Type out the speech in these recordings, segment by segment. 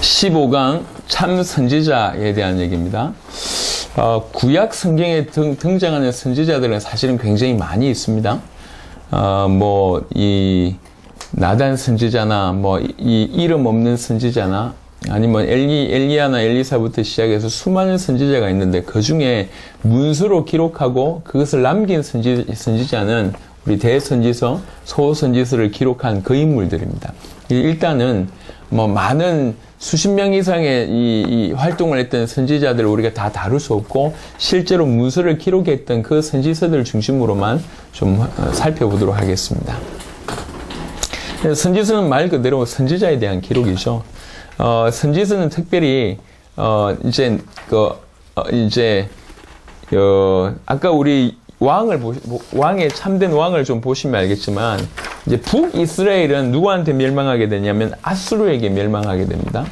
15강 참 선지자에 대한 얘기입니다. 구약 성경에 등장하는 선지자들은 사실은 굉장히 많이 있습니다. 이 나단 선지자나 이 이름 없는 선지자나 아니면 엘리야나 엘리사부터 시작해서 수많은 선지자가 있는데 그 중에 문서로 기록하고 그것을 남긴 선지자는 우리 대선지서, 소선지서를 기록한 그 인물들입니다. 일단은 많은 수십 명 이상의 이 활동을 했던 선지자들을 우리가 다 다룰 수 없고 실제로 문서를 기록했던 그 선지서들 중심으로만 좀 살펴보도록 하겠습니다. 선지서는 말 그대로 선지자에 대한 기록이죠. 선지서는 특별히 아까 우리 왕의 참된 왕을 좀 보시면 알겠지만 이제 북이스라엘은 누구한테 멸망하게 되냐면 아수르에게 멸망하게 됩니다.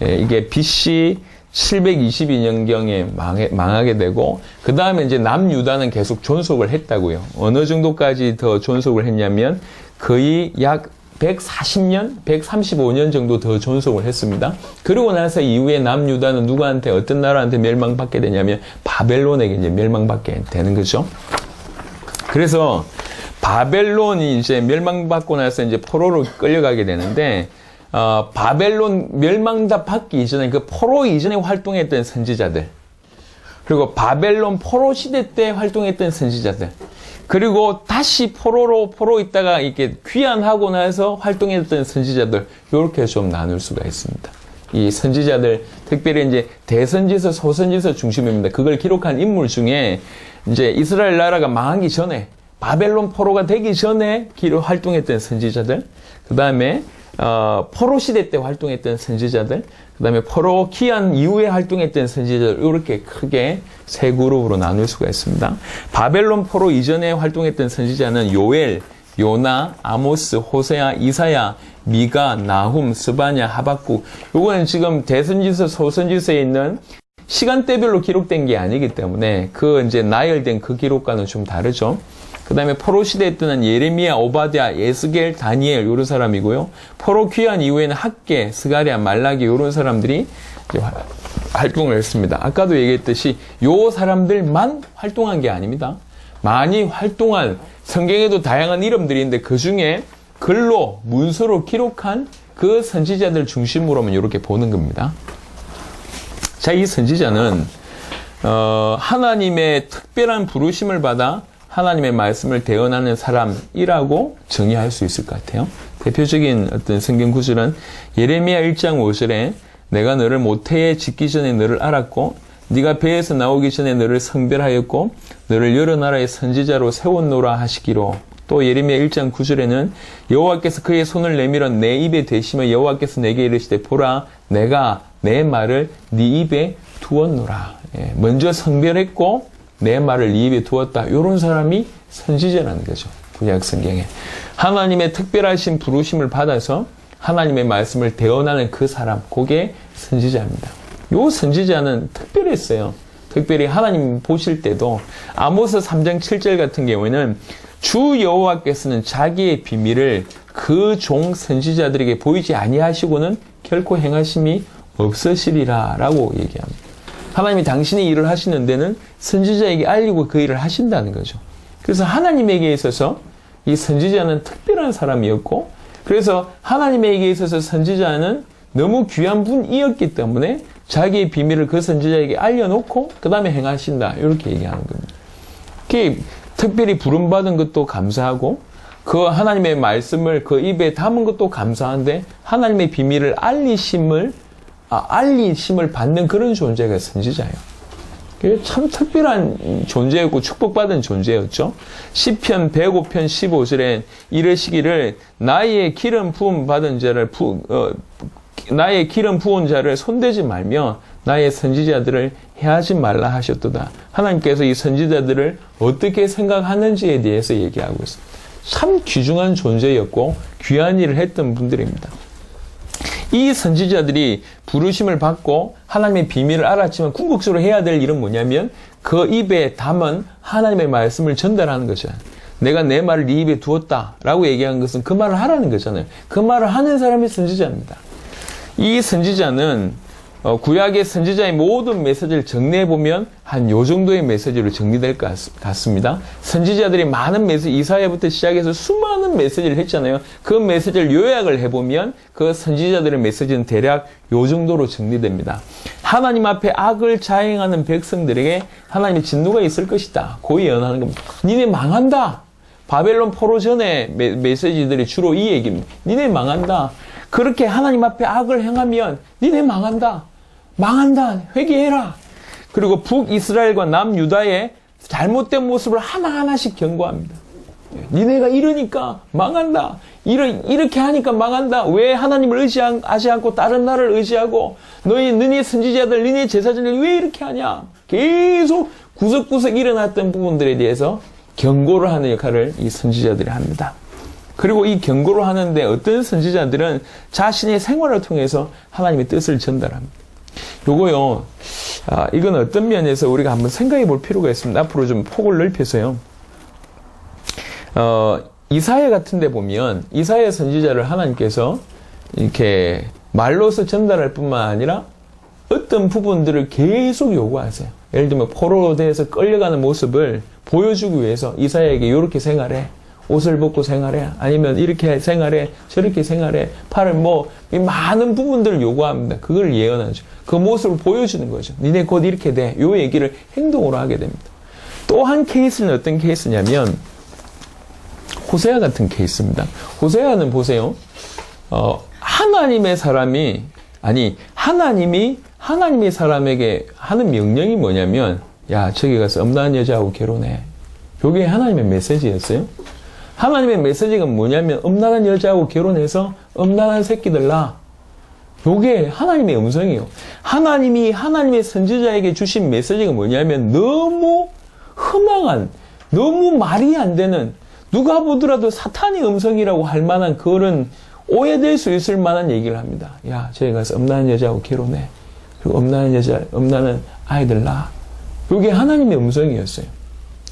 이게 BC 722년경에 망하게 되고 그 다음에 이제 남유다는 계속 존속을 했다고요. 어느 정도까지 더 존속을 했냐면 거의 약 140년, 135년 정도 더 존속을 했습니다. 그러고 나서 이후에 남유다는 누구한테 어떤 나라한테 멸망받게 되냐면 바벨론에게 이제 멸망받게 되는 거죠. 그래서 바벨론이 이제 멸망받고 나서 이제 포로로 끌려가게 되는데 바벨론 멸망받기 이전에 그 포로 이전에 활동했던 선지자들 그리고 바벨론 포로 시대 때 활동했던 선지자들 그리고 다시 포로 있다가 이렇게 귀환하고 나서 활동했던 선지자들, 이렇게 좀 나눌 수가 있습니다. 이 선지자들, 특별히 이제 대선지서, 소선지서 중심입니다. 그걸 기록한 인물 중에 이제 이스라엘 나라가 망하기 전에, 바벨론 포로가 되기 전에 활동했던 선지자들, 그 다음에 포로 시대 때 활동했던 선지자들, 그 다음에 포로 귀환 이후에 활동했던 선지자들, 이렇게 크게 세 그룹으로 나눌 수가 있습니다. 바벨론 포로 이전에 활동했던 선지자는 요엘, 요나, 아모스, 호세아, 이사야, 미가, 나훔, 스바냐, 하박국. 요거는 지금 대선지서, 소선지서에 있는 시간대별로 기록된 게 아니기 때문에 그 이제 나열된 그 기록과는 좀 다르죠. 그 다음에 포로 시대에 뜨는 예레미야, 오바댜, 예스겔, 다니엘 이런 사람이고요. 포로 귀환 이후에는 학개, 스가랴, 말라기 이런 사람들이 이제 활동을 했습니다. 아까도 얘기했듯이 요 사람들만 활동한 게 아닙니다. 많이 활동한 성경에도 다양한 이름들이 있는데 그 중에 글로 문서로 기록한 그 선지자들 중심으로만 이렇게 보는 겁니다. 자, 이 선지자는 하나님의 특별한 부르심을 받아 하나님의 말씀을 대언하는 사람이라고 정의할 수 있을 것 같아요. 대표적인 어떤 성경 구절은 예레미야 1장 5절에 내가 너를 모태에 짓기 전에 너를 알았고 네가 배에서 나오기 전에 너를 성별하였고 너를 여러 나라의 선지자로 세웠노라 하시기로. 또 예레미야 1장 9절에는 여호와께서 그의 손을 내밀어 내 입에 대시며 여호와께서 내게 이르시되 보라 내가 내 말을 네 입에 두었노라. 먼저 성별했고 내 말을 네 입에 두었다. 이런 사람이 선지자라는 거죠. 구약 성경에. 하나님의 특별하신 부르심을 받아서 하나님의 말씀을 대언하는 그 사람, 그게 선지자입니다. 요 선지자는 특별했어요. 특별히 하나님 보실 때도 아모스 3장 7절 같은 경우에는 주 여호와께서는 자기의 비밀을 그 종 선지자들에게 보이지 아니하시고는 결코 행하심이 없으시리라 라고 얘기합니다. 하나님이 당신이 일을 하시는 데는 선지자에게 알리고 그 일을 하신다는 거죠. 그래서 하나님에게 있어서 이 선지자는 특별한 사람이었고 그래서 하나님에게 있어서 선지자는 너무 귀한 분이었기 때문에 자기의 비밀을 그 선지자에게 알려놓고 그 다음에 행하신다. 이렇게 얘기하는 겁니다. 특별히 부름받은 것도 감사하고 그 하나님의 말씀을 그 입에 담은 것도 감사한데 하나님의 비밀을 알리심을 받는 그런 존재가 선지자예요. 참 특별한 존재였고 축복받은 존재였죠. 시편 105편 15절에 이르시기를 나의 기름 부은 자를 손대지 말며 나의 선지자들을 해하지 말라 하셨도다. 하나님께서 이 선지자들을 어떻게 생각하는지에 대해서 얘기하고 있습니다. 참 귀중한 존재였고 귀한 일을 했던 분들입니다. 이 선지자들이 부르심을 받고 하나님의 비밀을 알았지만 궁극적으로 해야 될 일은 뭐냐면 그 입에 담은 하나님의 말씀을 전달하는 거죠. 내가 내 말을 네 입에 두었다라고 얘기한 것은 그 말을 하라는 거잖아요. 그 말을 하는 사람이 선지자입니다. 이 선지자는 구약의 선지자의 모든 메시지를 정리해보면 한 요 정도의 메시지로 정리될 것 같습니다. 선지자들이 많은 메시지, 이사야부터 시작해서 수많은 메시지를 했잖아요. 그 메시지를 요약을 해보면 그 선지자들의 메시지는 대략 요 정도로 정리됩니다. 하나님 앞에 악을 자행하는 백성들에게 하나님의 진노가 있을 것이다. 고이 예언하는 겁니다. 니네 망한다. 바벨론 포로 전에 메시지들이 주로 이 얘기입니다. 니네 망한다. 그렇게 하나님 앞에 악을 행하면 니네 망한다. 망한다. 회개해라. 그리고 북이스라엘과 남유다의 잘못된 모습을 하나하나씩 경고합니다. 니네가 이러니까 망한다. 이렇게 하니까 망한다. 왜 하나님을 의지하지 않고 다른 나라를 의지하고 너희 선지자들, 너희 제사장들 왜 이렇게 하냐. 계속 구석구석 일어났던 부분들에 대해서 경고를 하는 역할을 이 선지자들이 합니다. 그리고 이 경고를 하는데 어떤 선지자들은 자신의 생활을 통해서 하나님의 뜻을 전달합니다. 요거요, 이건 어떤 면에서 우리가 한번 생각해 볼 필요가 있습니다. 앞으로 좀 폭을 넓혀서요. 이사야 같은 데 보면, 이사야 선지자를 하나님께서 이렇게 말로서 전달할 뿐만 아니라 어떤 부분들을 계속 요구하세요. 예를 들면 포로대에서 끌려가는 모습을 보여주기 위해서 이사야에게 이렇게 생활해. 옷을 벗고 생활해. 아니면 이렇게 생활해. 저렇게 생활해. 팔을 많은 부분들을 요구합니다. 그걸 예언하죠. 그 모습을 보여주는 거죠. 니네 곧 이렇게 돼. 요 얘기를 행동으로 하게 됩니다. 또 한 케이스는 어떤 케이스냐면 호세아 같은 케이스입니다. 호세아는 보세요. 하나님의 사람이 하나님이 하나님의 사람에게 하는 명령이 뭐냐면 야, 저기 가서 음란한 여자하고 결혼해. 요게 하나님의 메시지였어요. 하나님의 메시지가 뭐냐면 음란한 여자하고 결혼해서 음란한 새끼들 낳아. 요게 하나님의 음성이에요. 하나님이 하나님의 선지자에게 주신 메시지가 뭐냐면 너무 허망한, 너무 말이 안 되는, 누가 보더라도 사탄의 음성이라고 할 만한 그런 오해될 수 있을 만한 얘기를 합니다. 야, 저기 가서 음란한 여자하고 결혼해. 그리고 음란한 아이들 낳아. 요게 하나님의 음성이었어요.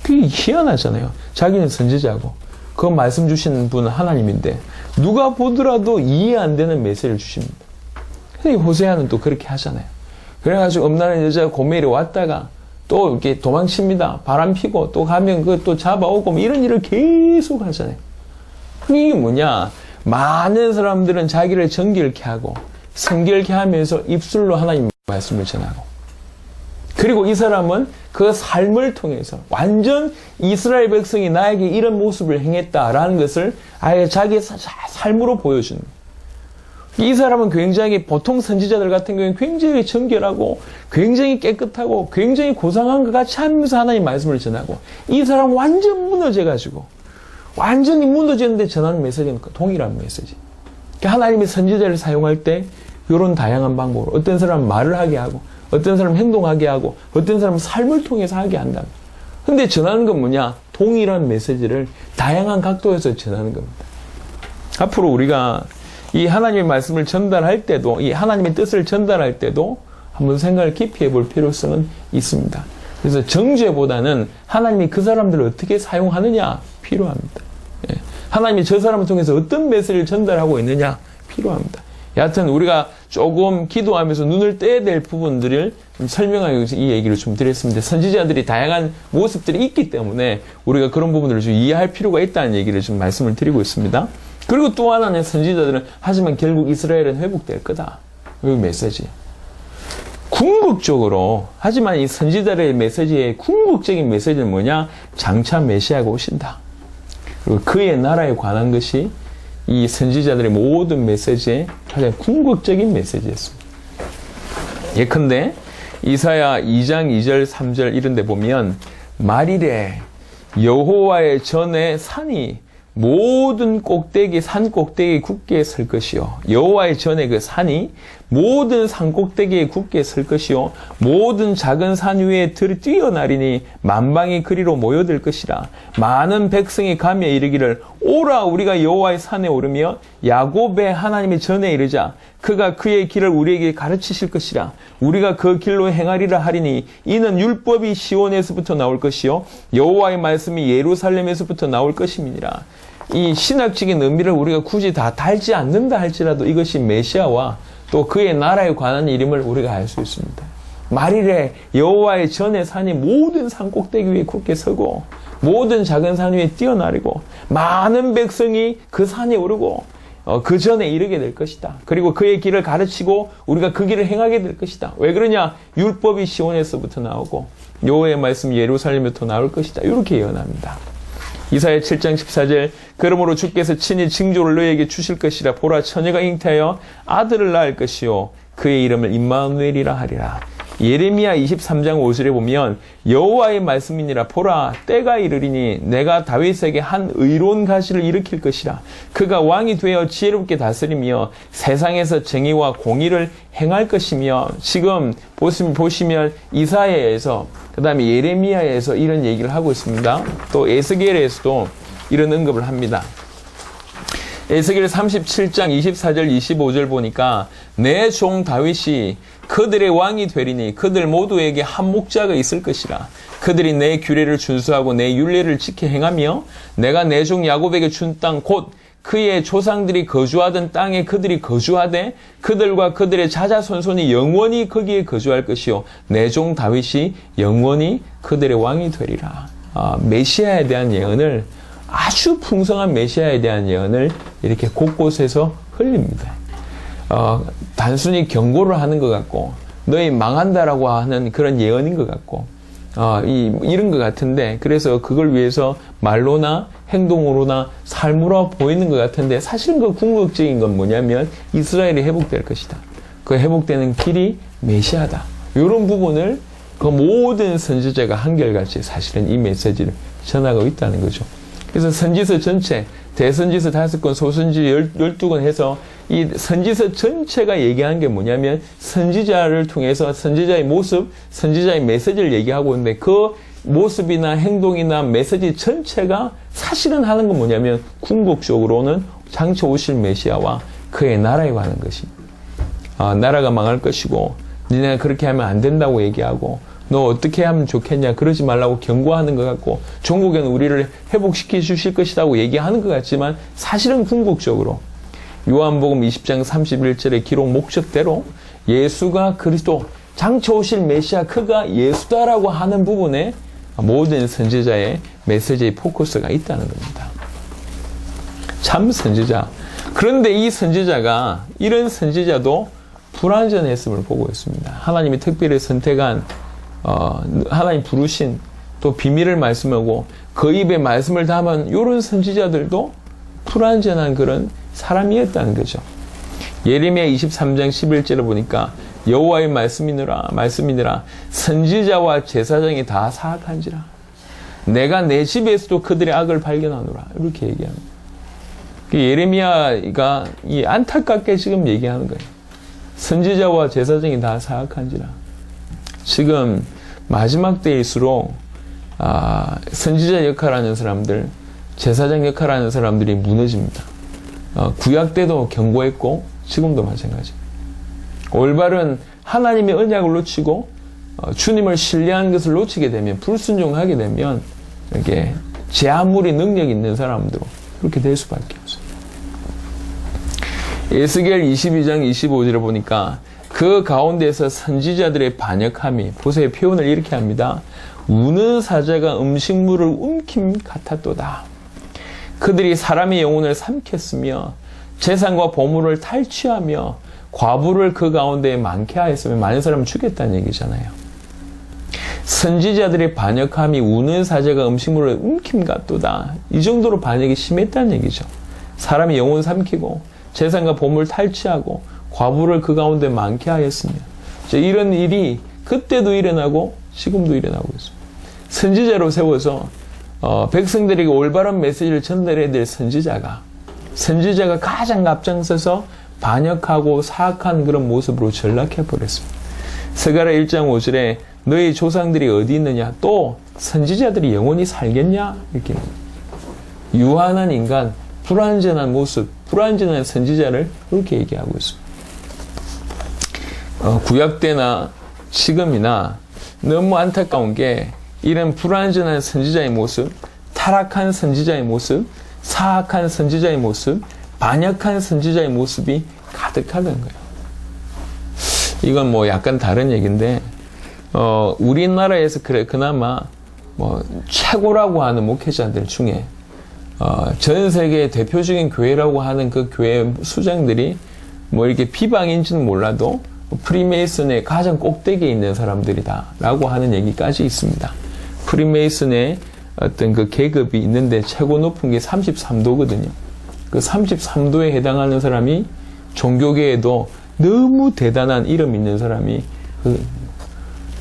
그게 희한하잖아요. 자기는 선지자고. 그 말씀 주시는 분은 하나님인데 누가 보더라도 이해 안 되는 메시지를 주십니다. 근데 호세아는 또 그렇게 하잖아요. 그래가지고 음란한 여자가 고멜이 왔다가 또 이렇게 도망칩니다. 바람 피고 또 가면 그또 잡아오고 이런 일을 계속 하잖아요. 이게 뭐냐? 많은 사람들은 자기를 정결케 하고 성결케 하면서 입술로 하나님 말씀을 전하고 그리고 이 사람은 그 삶을 통해서 완전 이스라엘 백성이 나에게 이런 모습을 행했다라는 것을 아예 자기의 삶으로 보여주는 거예요. 이 사람은 굉장히 보통 선지자들 같은 경우에는 굉장히 정결하고 굉장히 깨끗하고 굉장히 고상한 것 같이 하면서 하나님 말씀을 전하고 이 사람은 완전 무너져가지고 완전히 무너졌는데 전하는 메시지는 동일한 메시지. 그러니까 하나님의 선지자를 사용할 때 이런 다양한 방법으로 어떤 사람은 말을 하게 하고 어떤 사람은 행동하게 하고 어떤 사람은 삶을 통해서 하게 한다. 근데 전하는 건 뭐냐? 동일한 메시지를 다양한 각도에서 전하는 겁니다. 앞으로 우리가 이 하나님의 말씀을 전달할 때도 이 하나님의 뜻을 전달할 때도 한번 생각을 깊이 해볼 필요성은 있습니다. 그래서 정죄보다는 하나님이 그 사람들을 어떻게 사용하느냐 필요합니다. 하나님이 저 사람을 통해서 어떤 메시지를 전달하고 있느냐 필요합니다. 여하튼 우리가 조금 기도하면서 눈을 떼야 될 부분들을 좀 설명하기 위해서 이 얘기를 좀 드렸습니다. 선지자들이 다양한 모습들이 있기 때문에 우리가 그런 부분들을 좀 이해할 필요가 있다는 얘기를 좀 말씀을 드리고 있습니다. 그리고 또 하나는 선지자들은 하지만 결국 이스라엘은 회복될 거다. 이 메시지. 궁극적으로 하지만 이 선지자들의 메시지의 궁극적인 메시지는 뭐냐? 장차 메시아가 오신다. 그리고 그의 나라에 관한 것이 이 선지자들의 모든 메시지의 가장 궁극적인 메시지였습니다. 예컨대 이사야 2장 2절 3절 이런 데 보면 말이래 여호와의 전에 산이 모든 꼭대기 산 꼭대기에 굳게 설 것이요 여호와의 전에 그 산이 모든 산 꼭대기에 굳게 설 것이요 모든 작은 산 위에 뛰어나리니 만방이 그리로 모여들 것이라 많은 백성이 가며 이르기를 오라 우리가 여호와의 산에 오르며 야곱의 하나님의 전에 이르자 그가 그의 길을 우리에게 가르치실 것이라 우리가 그 길로 행하리라 하리니 이는 율법이 시온에서부터 나올 것이요 여호와의 말씀이 예루살렘에서부터 나올 것임이니라. 이 신학적인 의미를 우리가 굳이 다 달지 않는다 할지라도 이것이 메시아와 또 그의 나라에 관한 이름을 우리가 알 수 있습니다. 말일에 여호와의 전의 산이 모든 산 꼭대기 위에 굳게 서고 모든 작은 산 위에 뛰어나르고 많은 백성이 그 산에 오르고 그 전에 이르게 될 것이다. 그리고 그의 길을 가르치고 우리가 그 길을 행하게 될 것이다. 왜 그러냐? 율법이 시온에서부터 나오고 여호와의 말씀이 예루살렘부터 나올 것이다. 이렇게 예언합니다. 이사야 7장 14절 그러므로 주께서 친히 징조를 너희에게 주실 것이라. 보라, 처녀가 잉태하여 아들을 낳을 것이요 그의 이름을 임마누엘이라 하리라. 예레미야 23장 5절에 보면 여호와의 말씀이니라. 보라, 때가 이르리니 내가 다윗에게 한 의로운 가시를 일으킬 것이라. 그가 왕이 되어 지혜롭게 다스리며 세상에서 정의와 공의를 행할 것이며. 지금 보시면 이사야에서 그 다음에 예레미야에서 이런 얘기를 하고 있습니다. 또 에스겔에서도 이런 언급을 합니다. 에스겔 37장 24절 25절 보니까 내 종 다윗이 그들의 왕이 되리니 그들 모두에게 한 목자가 있을 것이라. 그들이 내 규례를 준수하고 내 율례를 지켜 행하며 내가 내 종 야곱에게 준 땅 곧 그의 조상들이 거주하던 땅에 그들이 거주하되 그들과 그들의 자자손손이 영원히 거기에 거주할 것이요 내 종 다윗이 영원히 그들의 왕이 되리라. 메시아에 대한 예언을, 아주 풍성한 메시아에 대한 예언을 이렇게 곳곳에서 흘립니다. 단순히 경고를 하는 것 같고 너희 망한다라고 하는 그런 예언인 것 같고 이런 것 같은데, 그래서 그걸 위해서 말로나 행동으로나 삶으로 보이는 것 같은데, 사실은 그 궁극적인 건 뭐냐면 이스라엘이 회복될 것이다. 그 회복되는 길이 메시아다. 이런 부분을 그 모든 선지자가 한결같이 사실은 이 메시지를 전하고 있다는 거죠. 그래서 선지서 전체, 대선지서 5권, 소선지서 12권 해서 이 선지서 전체가 얘기하는 게 뭐냐면 선지자를 통해서 선지자의 모습, 선지자의 메시지를 얘기하고 있는데, 그 모습이나 행동이나 메시지 전체가 사실은 하는 건 뭐냐면 궁극적으로는 장차 오실 메시아와 그의 나라에 관한 것입니다. 나라가 망할 것이고 니네가 그렇게 하면 안 된다고 얘기하고 너 어떻게 하면 좋겠냐, 그러지 말라고 경고하는 것 같고 종국에는 우리를 회복시켜 주실 것이라고 얘기하는 것 같지만, 사실은 궁극적으로 요한복음 20장 31절의 기록 목적대로 예수가 그리스도, 장차 오실 메시아 그가 예수다라고 하는 부분에 모든 선지자의 메시지의 포커스가 있다는 겁니다. 참 선지자. 그런데 이 선지자가, 이런 선지자도 불완전했음을 보고 있습니다. 하나님이 특별히 선택한, 하나님 부르신, 또 비밀을 말씀하고 그 입에 말씀을 담은 이런 선지자들도 불완전한 그런 사람이었다는 거죠. 예레미야 23장 11절을 보니까 여호와의 말씀이니라 선지자와 제사장이 다 사악한지라 내가 내 집에서도 그들의 악을 발견하노라, 이렇게 얘기합니다. 예레미야가 이 안타깝게 지금 얘기하는 거예요. 선지자와 제사장이 다 사악한지라. 지금 마지막 때일수록 선지자 역할하는 사람들, 제사장 역할하는 사람들이 무너집니다. 구약 때도 경고했고 지금도 마찬가지입니다. 올바른 하나님의 언약을 놓치고 주님을 신뢰하는 것을 놓치게 되면, 불순종하게 되면 이렇게 제 아무리 능력 있는 사람도 그렇게 될 수밖에 없어요. 에스겔 22장 25절을 보니까 그 가운데서 선지자들의 반역함이, 보세요, 표현을 이렇게 합니다. 우는 사자가 음식물을 움킴 같았도다. 그들이 사람의 영혼을 삼켰으며 재산과 보물을 탈취하며 과부를 그 가운데 많게 하였으면 많은 사람을 죽였다는 얘기잖아요. 선지자들의 반역함이 우는 사자가 음식물을 움킴 같도다. 이 정도로 반역이 심했다는 얘기죠. 사람의 영혼 삼키고 재산과 보물을 탈취하고 과부를 그 가운데 많게 하였으며, 이런 일이 그때도 일어나고 지금도 일어나고 있습니다. 선지자로 세워서 백성들에게 올바른 메시지를 전달해야 될 선지자가 가장 앞장서서 반역하고 사악한 그런 모습으로 전락해버렸습니다. 스가랴 1장 5절에 너희 조상들이 어디 있느냐, 또 선지자들이 영원히 살겠냐, 이렇게 유한한 인간, 불완전한 모습, 불완전한 선지자를 그렇게 얘기하고 있습니다. 구약 때나 지금이나 너무 안타까운 게, 이런 불완전한 선지자의 모습, 타락한 선지자의 모습, 사악한 선지자의 모습, 반역한 선지자의 모습이 가득하다는 거예요. 이건 뭐 약간 다른 얘기인데, 우리나라에서 그나마 뭐 최고라고 하는 목회자들 중에, 전 세계 대표적인 교회라고 하는 그 교회 수장들이 뭐 이렇게 비방인지는 몰라도 프리메이슨의 가장 꼭대기에 있는 사람들이다라고 하는 얘기까지 있습니다. 프리메이슨의 어떤 그 계급이 있는데 최고 높은 게 33도거든요. 그 33도에 해당하는 사람이 종교계에도 너무 대단한 이름 있는 사람이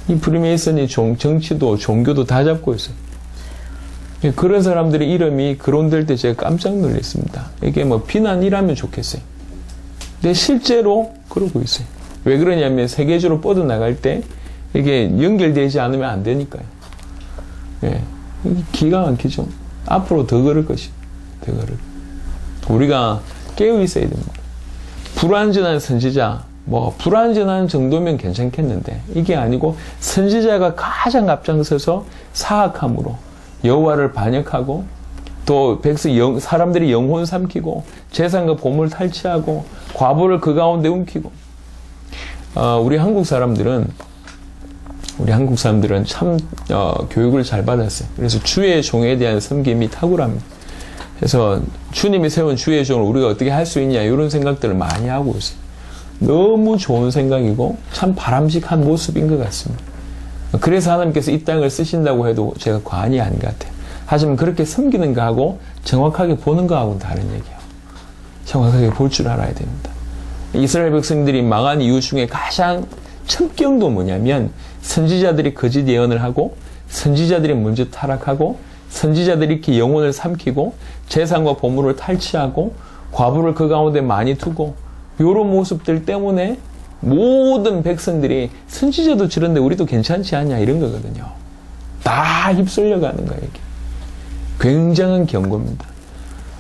이 프리메이슨이 정치도 종교도 다 잡고 있어요. 그런 사람들의 이름이 거론될 때 제가 깜짝 놀랐습니다. 이게 뭐 비난이라면 좋겠어요. 근데 실제로 그러고 있어요. 왜 그러냐면 세계적으로 뻗어나갈 때 이게 연결되지 않으면 안 되니까요. 예. 기가 막히죠. 앞으로 더 그럴 것이에요. 더 그럴. 우리가 깨어 있어야 됩니다. 불완전한 선지자, 뭐 불완전한 정도면 괜찮겠는데 이게 아니고 선지자가 가장 앞장서서 사악함으로 여호와를 반역하고 또 사람들이 영혼 삼키고 재산과 보물 탈취하고 과부를 그 가운데 움키고 우리 한국 사람들은 참 교육을 잘 받았어요. 그래서 주의 종에 대한 섬김이 탁월합니다. 그래서 주님이 세운 주의 종을 우리가 어떻게 할 수 있냐 이런 생각들을 많이 하고 있어요. 너무 좋은 생각이고 참 바람직한 모습인 것 같습니다. 그래서 하나님께서 이 땅을 쓰신다고 해도 제가 과언이 아닌 것 같아요. 하지만 그렇게 섬기는 거하고 정확하게 보는 거하고는 다른 얘기예요. 정확하게 볼 줄 알아야 됩니다. 이스라엘 백성들이 망한 이유 중에 가장 첩경도 뭐냐면 선지자들이 거짓 예언을 하고 선지자들이 먼저 타락하고 선지자들이 이렇게 영혼을 삼키고 재산과 보물을 탈취하고 과부를 그 가운데 많이 두고 이런 모습들 때문에 모든 백성들이 선지자도 저런데 우리도 괜찮지 않냐 이런 거거든요. 다 휩쓸려 가는 거예요. 이게. 굉장한 경고입니다.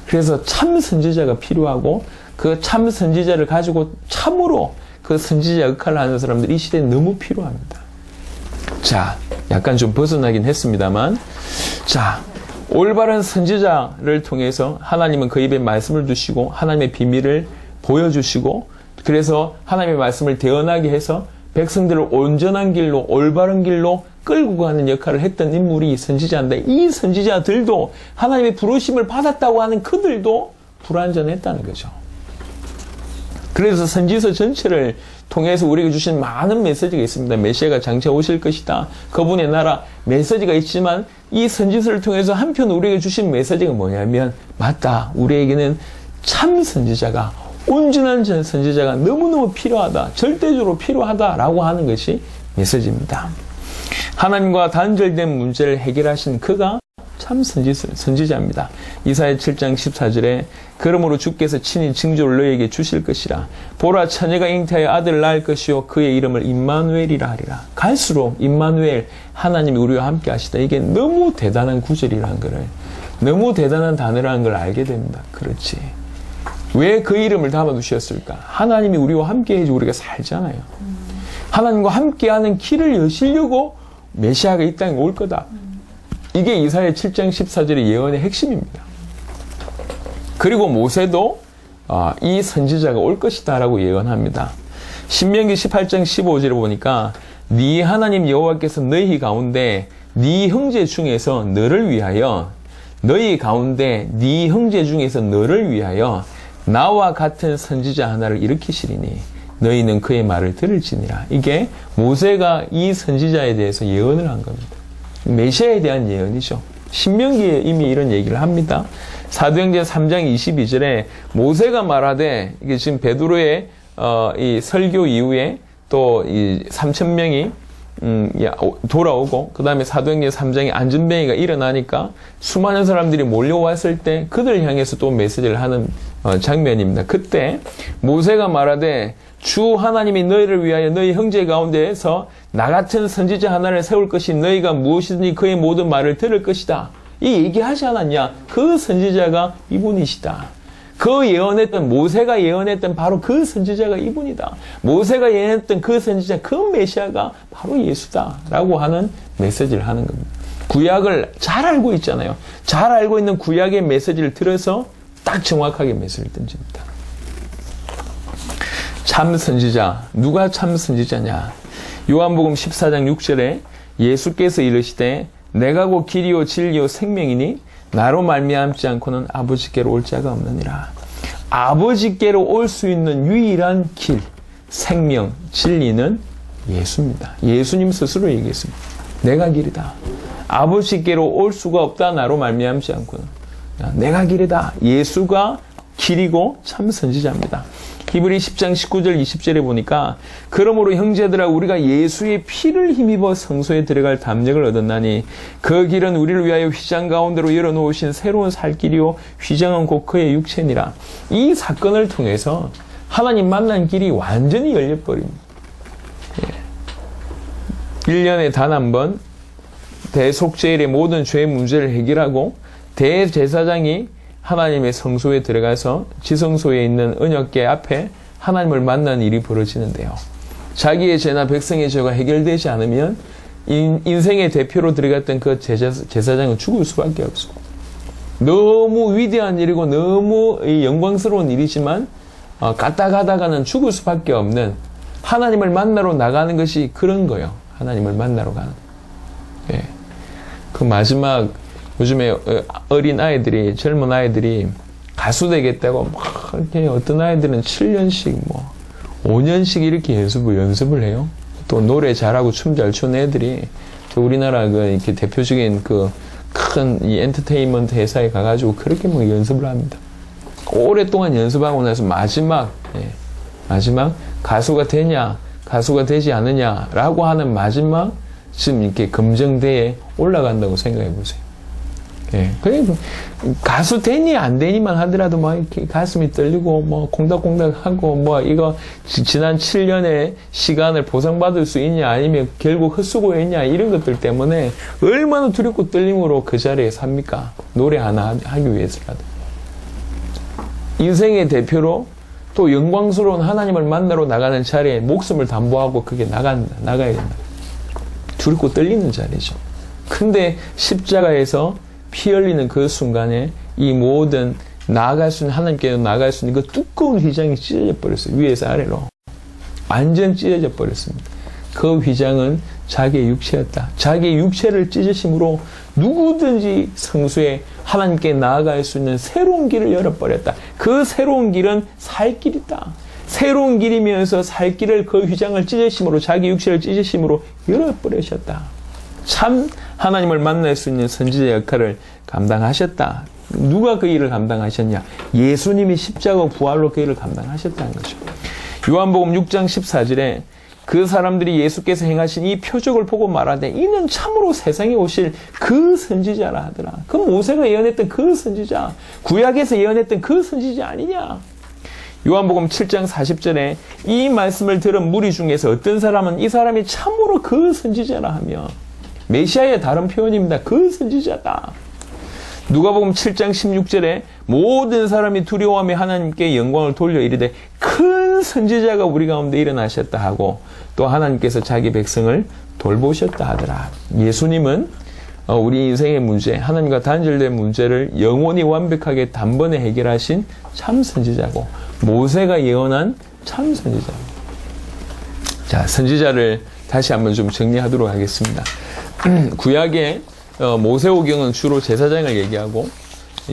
그래서 참 선지자가 필요하고 그 참 선지자를 가지고 참으로 그 선지자 역할을 하는 사람들이 이 시대에 너무 필요합니다. 자, 약간 좀 벗어나긴 했습니다만, 자, 올바른 선지자를 통해서 하나님은 그 입에 말씀을 두시고 하나님의 비밀을 보여주시고 그래서 하나님의 말씀을 대언하게 해서 백성들을 온전한 길로 올바른 길로 끌고 가는 역할을 했던 인물이 선지자인데 이 선지자들도 하나님의 부르심을 받았다고 하는 그들도 불완전했다는 거죠. 그래서 선지서 전체를 통해서 우리에게 주신 많은 메시지가 있습니다. 메시아가 장차 오실 것이다. 그분의 나라 메시지가 있지만 이 선지서를 통해서 한편 우리에게 주신 메시지가 뭐냐면 맞다. 우리에게는 참 선지자가 온전한 선지자가 너무너무 필요하다. 절대적으로 필요하다라고 하는 것이 메시지입니다. 하나님과 단절된 문제를 해결하신 그가 참 선지자입니다. 이사야 7장 14절에 그러므로 주께서 친히 징조를 너에게 주실 것이라. 보라 처녀가 잉태하여 아들을 낳을 것이요 그의 이름을 임마누엘이라 하리라. 갈수록 임마누엘 하나님이 우리와 함께 하시다. 이게 너무 대단한 구절이라는 것을 너무 대단한 단어라는 걸 알게 됩니다. 그렇지. 왜 그 이름을 담아두셨을까? 하나님이 우리와 함께 해야지 우리가 살잖아요. 하나님과 함께하는 길을 여시려고 메시아가 이 땅에 올 거다. 이게 이사야 7장 14절의 예언의 핵심입니다. 그리고 모세도 이 선지자가 올 것이다 라고 예언합니다. 신명기 18장 15절에 보니까 네 하나님 여호와께서 너희 가운데 네 형제 중에서 너를 위하여 너희 가운데 네 형제 중에서 너를 위하여 나와 같은 선지자 하나를 일으키시리니 너희는 그의 말을 들을지니라. 이게 모세가 이 선지자에 대해서 예언을 한 겁니다. 메시아에 대한 예언이죠. 신명기에 이미 이런 얘기를 합니다. 사도행전 3장 22절에 모세가 말하되 이게 지금 베드로의 이 설교 이후에 또 이 3,000명이 돌아오고 그 다음에 사도행전 3장에 안전뱅이가 일어나니까 수많은 사람들이 몰려왔을 때 그들을 향해서 또 메시지를 하는 장면입니다. 그때 모세가 말하되 주 하나님이 너희를 위하여 너희 형제 가운데에서 나 같은 선지자 하나를 세울 것이 너희가 무엇이든지 그의 모든 말을 들을 것이다. 이 얘기하지 않았냐? 그 선지자가 이분이시다. 그 예언했던 모세가 예언했던 바로 그 선지자가 이분이다. 모세가 예언했던 그 선지자 그 메시아가 바로 예수다라고 하는 메시지를 하는 겁니다. 구약을 잘 알고 있잖아요. 잘 알고 있는 구약의 메시지를 들어서 딱 정확하게 메시지를 던집니다. 참 선지자. 누가 참 선지자냐? 요한복음 14장 6절에 예수께서 이르시되 내가 곧 길이요 진리요 생명이니 나로 말미암지 않고는 아버지께로 올 자가 없느니라. 아버지께로 올 수 있는 유일한 길, 생명, 진리는 예수입니다. 예수님 스스로 얘기했습니다. 내가 길이다. 아버지께로 올 수가 없다. 나로 말미암지 않고는. 내가 길이다. 예수가 길이고 참 선지자입니다. 히브리 10장 19절 20절에 보니까 그러므로 형제들아 우리가 예수의 피를 힘입어 성소에 들어갈 담력을 얻었나니 그 길은 우리를 위하여 휘장 가운데로 열어놓으신 새로운 살 길이요 휘장은 곧 그의 육체니라. 이 사건을 통해서 하나님 만난 길이 완전히 열려버립니다. 1년에 단 한 번 대속죄일의 모든 죄의 문제를 해결하고 대제사장이 하나님의 성소에 들어가서 지성소에 있는 언약궤 앞에 하나님을 만나는 일이 벌어지는데요. 자기의 죄나 백성의 죄가 해결되지 않으면 인생의 대표로 들어갔던 그 제사장은 죽을 수밖에 없어. 너무 위대한 일이고 너무 영광스러운 일이지만 가다가다가는 죽을 수밖에 없는 하나님을 만나러 나가는 것이 그런 거예요. 하나님을 만나러 가는. 예. 그 마지막 요즘에 어린 아이들이, 젊은 아이들이 가수 되겠다고 막 이렇게 어떤 아이들은 7년씩 5년씩 이렇게 연습을 해요. 또 노래 잘하고 춤 잘 추는 애들이 우리나라 그 이렇게 대표적인 그 큰 이 엔터테인먼트 회사에 가가지고 그렇게 연습을 합니다. 오랫동안 연습하고 나서 마지막 가수가 되냐, 가수가 되지 않느냐라고 하는 마지막 지금 이렇게 검증대에 올라간다고 생각해 보세요. 예. 그러니까 가수 되니 안 되니만 하더라도 막 이렇게 가슴이 떨리고 콩닥콩닥하고 이거 지난 7년의 시간을 보상받을 수 있냐 아니면 결국 헛수고했냐 이런 것들 때문에 얼마나 두렵고 떨림으로 그 자리에 삽니까? 노래 하나 하기 위해서라도. 인생의 대표로 또 영광스러운 하나님을 만나러 나가는 자리에 목숨을 담보하고 그게 나가야 된다. 두렵고 떨리는 자리죠. 근데 십자가에서 피 흘리는 그 순간에 이 모든 나아갈 수 있는 하나님께로 나아갈 수 있는 그 두꺼운 휘장이 찢어져 버렸어요. 위에서 아래로. 완전 찢어져 버렸습니다. 그 휘장은 자기의 육체였다. 자기의 육체를 찢으심으로 누구든지 성수에 하나님께 나아갈 수 있는 새로운 길을 열어버렸다. 그 새로운 길은 살 길이다. 새로운 길이면서 살 길을 그 휘장을 찢으심으로 자기 육체를 찢으심으로 열어버리셨다. 참 하나님을 만날 수 있는 선지자 역할을 감당하셨다. 누가 그 일을 감당하셨냐? 예수님이 십자가 부활로 그 일을 감당하셨다는 거죠. 요한복음 6장 14절에 그 사람들이 예수께서 행하신 이 표적을 보고 말하되 이는 참으로 세상에 오실 그 선지자라 하더라. 그 모세가 예언했던 그 선지자, 구약에서 예언했던 그 선지자 아니냐? 요한복음 7장 40절에 이 말씀을 들은 무리 중에서 어떤 사람은 이 사람이 참으로 그 선지자라 하며 메시아의 다른 표현입니다. 그 선지자다. 누가복음 7장 16절에 모든 사람이 두려워하며 하나님께 영광을 돌려 이르되 큰 선지자가 우리 가운데 일어나셨다 하고 또 하나님께서 자기 백성을 돌보셨다 하더라. 예수님은 우리 인생의 문제, 하나님과 단절된 문제를 영원히 완벽하게 단번에 해결하신 참 선지자고 모세가 예언한 참 선지자입니다. 자, 선지자를 다시 한번 좀 정리하도록 하겠습니다. 구약의 모세오경은 주로 제사장을 얘기하고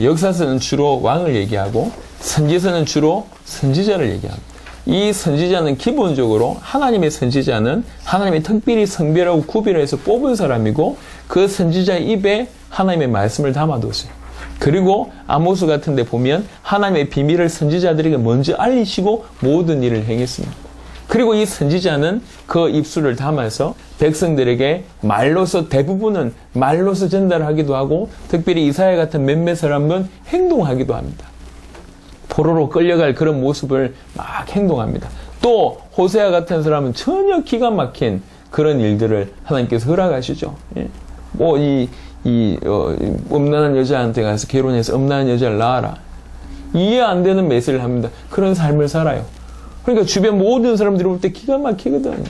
역사서는 주로 왕을 얘기하고 선지서는 주로 선지자를 얘기합니다. 이 선지자는 기본적으로 하나님의 선지자는 하나님의 특별히 성별하고 구별해서 뽑은 사람이고 그 선지자의 입에 하나님의 말씀을 담아뒀어요. 그리고 아모스 같은 데 보면 하나님의 비밀을 선지자들에게 먼저 알리시고 모든 일을 행했습니다. 그리고 이 선지자는 그 입술을 담아서 백성들에게 말로서 대부분은 말로서 전달하기도 하고 특별히 이사야 같은 몇몇 사람은 행동하기도 합니다. 포로로 끌려갈 그런 모습을 막 행동합니다. 또 호세아 같은 사람은 전혀 기가 막힌 그런 일들을 하나님께서 허락하시죠. 예. 음란한 여자한테 가서 결혼해서 음란한 여자를 낳아라. 이해 안 되는 메시지를 합니다. 그런 삶을 살아요. 그러니까 주변 모든 사람들이 볼 때 기가 막히거든.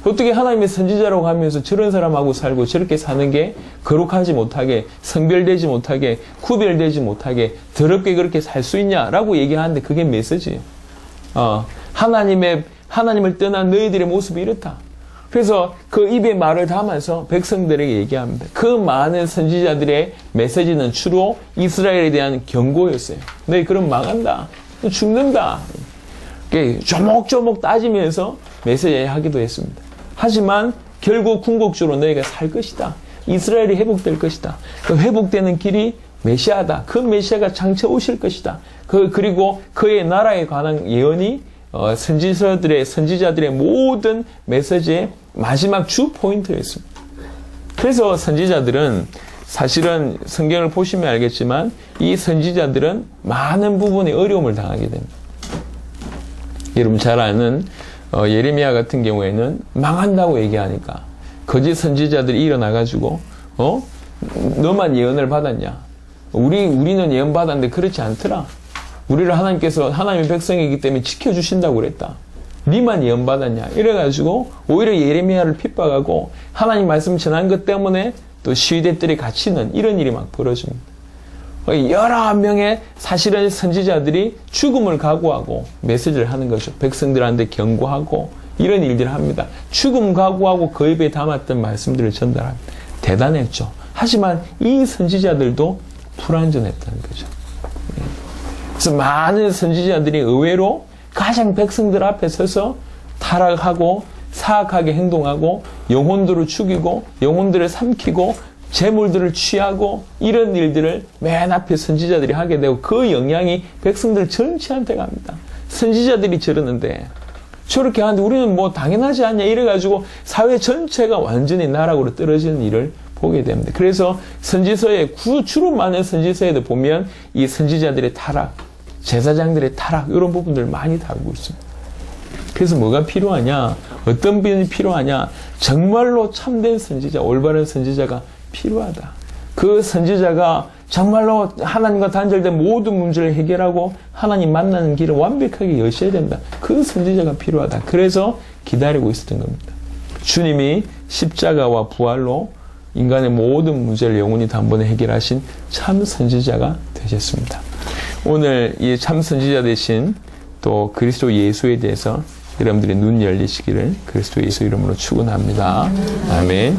어떻게 하나님의 선지자라고 하면서 저런 사람하고 살고 저렇게 사는 게 거룩하지 못하게, 성별되지 못하게, 구별되지 못하게 더럽게 그렇게 살 수 있냐라고 얘기하는데 그게 메시지예요. 하나님을 떠난 너희들의 모습이 이렇다. 그래서 그 입에 말을 담아서 백성들에게 얘기합니다. 그 많은 선지자들의 메시지는 주로 이스라엘에 대한 경고였어요. 너희 그럼 망한다. 죽는다. 조목조목 따지면서 메시지 하기도 했습니다. 하지만 결국 궁극적으로 너희가 살 것이다. 이스라엘이 회복될 것이다. 그 회복되는 길이 메시아다. 그 메시아가 장차 오실 것이다. 그리고 그의 나라에 관한 예언이 선지자들의 모든 메시지의 마지막 주 포인트였습니다. 그래서 선지자들은 사실은 성경을 보시면 알겠지만 이 선지자들은 많은 부분에 어려움을 당하게 됩니다. 여러분 잘 아는 예레미야 같은 경우에는 망한다고 얘기하니까 거짓 선지자들이 일어나가지고 너만 예언을 받았냐? 우리는 예언 받았는데 그렇지 않더라. 우리를 하나님께서 하나님의 백성이기 때문에 지켜주신다고 그랬다. 니만 예언 받았냐? 이래가지고 오히려 예레미야를 핍박하고 하나님 말씀 전한 것 때문에 또 시위대들이 갇히는 이런 일이 막 벌어집니다. 11명의 사실은 선지자들이 죽음을 각오하고 메시지를 하는 거죠. 백성들한테 경고하고 이런 일들을 합니다. 죽음 각오하고 그 입에 담았던 말씀들을 전달합니다. 대단했죠. 하지만 이 선지자들도 불완전했다는 거죠. 그래서 많은 선지자들이 의외로 가장 백성들 앞에 서서 타락하고 사악하게 행동하고 영혼들을 죽이고 영혼들을 삼키고 재물들을 취하고 이런 일들을 맨 앞에 선지자들이 하게 되고 그 영향이 백성들 전체한테 갑니다. 선지자들이 저러는데 저렇게 하는데 우리는 뭐 당연하지 않냐 이래가지고 사회 전체가 완전히 나락으로 떨어지는 일을 보게 됩니다. 그래서 선지서에 주로 많은 선지서에도 보면 이 선지자들의 타락, 제사장들의 타락 이런 부분들을 많이 다루고 있습니다. 그래서 뭐가 필요하냐? 어떤 분이 필요하냐? 정말로 참된 선지자, 올바른 선지자가 필요하다. 그 선지자가 정말로 하나님과 단절된 모든 문제를 해결하고 하나님 만나는 길을 완벽하게 여셔야 된다. 그 선지자가 필요하다. 그래서 기다리고 있었던 겁니다. 주님이 십자가와 부활로 인간의 모든 문제를 영원히 단번에 해결하신 참 선지자가 되셨습니다. 오늘 이 참 선지자 되신 또 그리스도 예수에 대해서 여러분들의 눈 열리시기를 그리스도 예수 이름으로 축원합니다. 아멘.